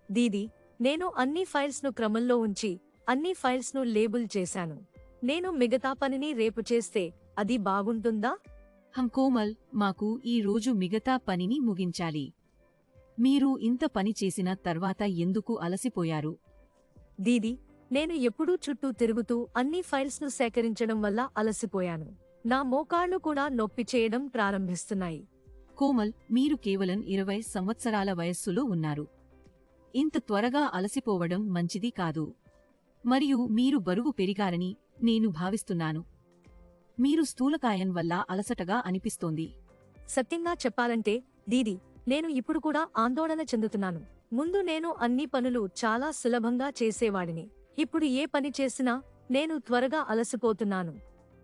దీదీ, నేను అన్ని ఫైల్స్ను క్రమంలో ఉంచి అన్ని ఫైల్స్ను లేబుల్ చేశాను. నేను మిగతా పనిని రేపు చేస్తే అది బాగుంటుందా? కోమల్, మాకు ఈ రోజు మిగతా పనిని ముగించాలి. మీరు ఇంత పని చేసిన తర్వాత ఎందుకు అలసిపోయారు? దీదీ, నేను ఎప్పుడూ చుట్టూ తిరుగుతూ అన్ని ఫైల్స్ను సేకరించడం వల్ల అలసిపోయాను. నా మోకాళ్లు కూడా నొప్పి చేయడం ప్రారంభిస్తున్నాయి. కోమల్, మీరు కేవలం 20 సంవత్సరాల వయస్సులో ఉన్నారు. ఇంత త్వరగా అలసిపోవడం మంచిది కాదు. మరియు మీరు బరువు పెరిగారని నేను భావిస్తున్నాను. మీరు స్థూలకాయం వల్ల అలసటగా అనిపిస్తోంది. సత్యంగా చెప్పాలంటే దీదీ, నేను ఇప్పుడు కూడా ఆందోళన చెందుతున్నాను. ముందు నేను అన్ని పనులు చాలా సులభంగా చేసేవాడిని. ఇప్పుడు ఏ పని చేసినా నేను త్వరగా అలసిపోతున్నాను.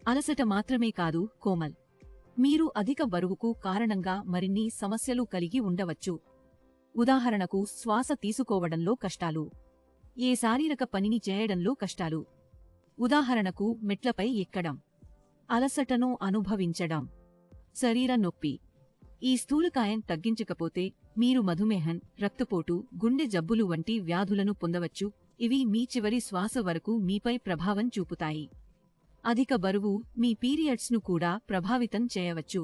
అలసట మాత్రమే కాదు కోమల్, మీరు అధిక బరువుకు కారణంగా మరిన్ని సమస్యలు కలిగి ఉండవచ్చు. ఉదాహరణకు శ్వాస తీసుకోవడంలో కష్టాలు, ఏ శారీరక పనిని చేయడంలో కష్టాలు. ఉదాహరణకు మెట్లపై ఎక్కడం, అలసటను అనుభవించడం, శరీర నొప్పి. ఈ స్థూలకాయం తగ్గించకపోతే మీరు మధుమేహం, రక్తపోటు, గుండె జబ్బులు వంటి వ్యాధులను పొందవచ్చు. ఇవి మీ చివరి శ్వాస వరకు మీపై ప్రభావం చూపుతాయి. అధిక బరువు మీ పీరియడ్స్ను కూడా ప్రభావితం చేయవచ్చు.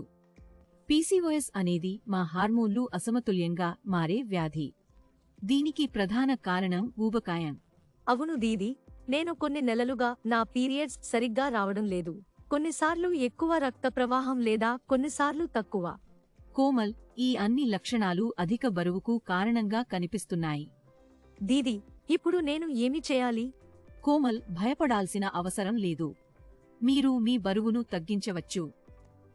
పీసీఓఎస్ అనేది మా హార్మోన్లు అసమతుల్యంగా మారే వ్యాధి. దీనికి ప్రధాన కారణం ఊబకాయం. అవును దీదీ, నేను కొన్ని నెలలుగా నా పీరియడ్స్ సరిగ్గా రావడం లేదు. కొన్నిసార్లు ఎక్కువ రక్త ప్రవాహం లేదా కొన్నిసార్లు తక్కువ. కోమల్, ఈ అన్ని లక్షణాలు అధిక బరువుకు కారణంగా కనిపిస్తున్నాయి. దీదీ, ఇప్పుడు నేను ఏమి చేయాలి? కోమల్, భయపడాల్సిన అవసరం లేదు. మీరు మీ బరువును తగ్గించవచ్చు.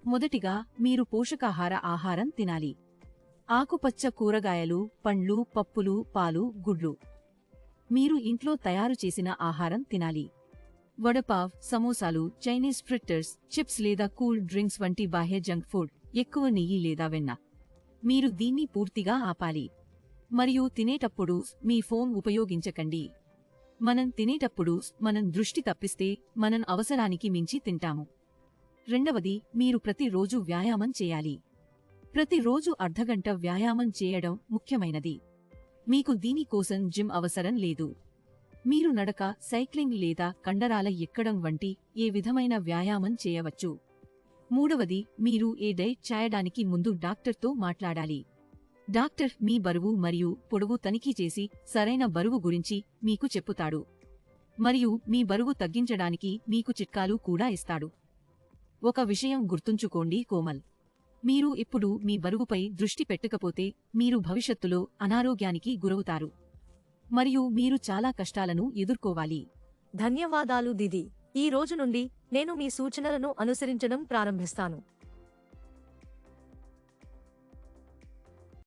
మొదటిగా మీరు పోషకాహార ఆహారం తినాలి. ఆకుపచ్చ కూరగాయలు, పండ్లు, పప్పులు, పాలు, గుడ్లు. మీరు ఇంట్లో తయారు చేసిన ఆహారం తినాలి. వడపావ్, సమోసాలు, చైనీస్ ఫ్రిట్టర్స్, చిప్స్ లేదా కూల్ డ్రింక్స్ వంటి బాహ్య జంక్ ఫుడ్, ఎక్కువ నెయ్యి లేదా వెన్న. మీరు దీన్ని పూర్తిగా ఆపాలి. మరియు తినేటప్పుడు మీ ఫోన్ ఉపయోగించకండి. మనం తినేటప్పుడు మనం దృష్టి తప్పిస్తే మనం అవసరానికి మించి తింటాము. రెండవది, మీరు ప్రతిరోజు వ్యాయామం చేయాలి. ప్రతిరోజు అర్ధగంట వ్యాయామం చేయడం ముఖ్యమైనది. మీకు దీనికోసం జిమ్ అవసరం లేదు. మీరు నడక, సైక్లింగ్ లేదా కండరాల ఎక్కడం వంటి ఏ విధమైన వ్యాయామం చేయవచ్చు. మూడవది, మీరు ఏ డైట్ చేయడానికి ముందు డాక్టర్తో మాట్లాడాలి. డాక్టర్ మీ బరువు మరియు పొడవు తనిఖీ చేసి సరైన బరువు గురించి మీకు చెప్పుతాడు. మరియు మీ బరువు తగ్గించడానికి మీకు చిట్కాలు కూడా ఇస్తాడు. ఒక విషయం గుర్తుంచుకోండి కోమల్, మీరు ఇప్పుడు మీ బరువుపై దృష్టి పెట్టకపోతే మీరు భవిష్యత్తులో అనారోగ్యానికి గురవుతారు. మరియు మీరు చాలా కష్టాలను ఎదుర్కోవాలి. ధన్యవాదాలు దీదీ. ఈ రోజు నుండి నేను మీ సూచనలను అనుసరించడం ప్రారంభిస్తాను.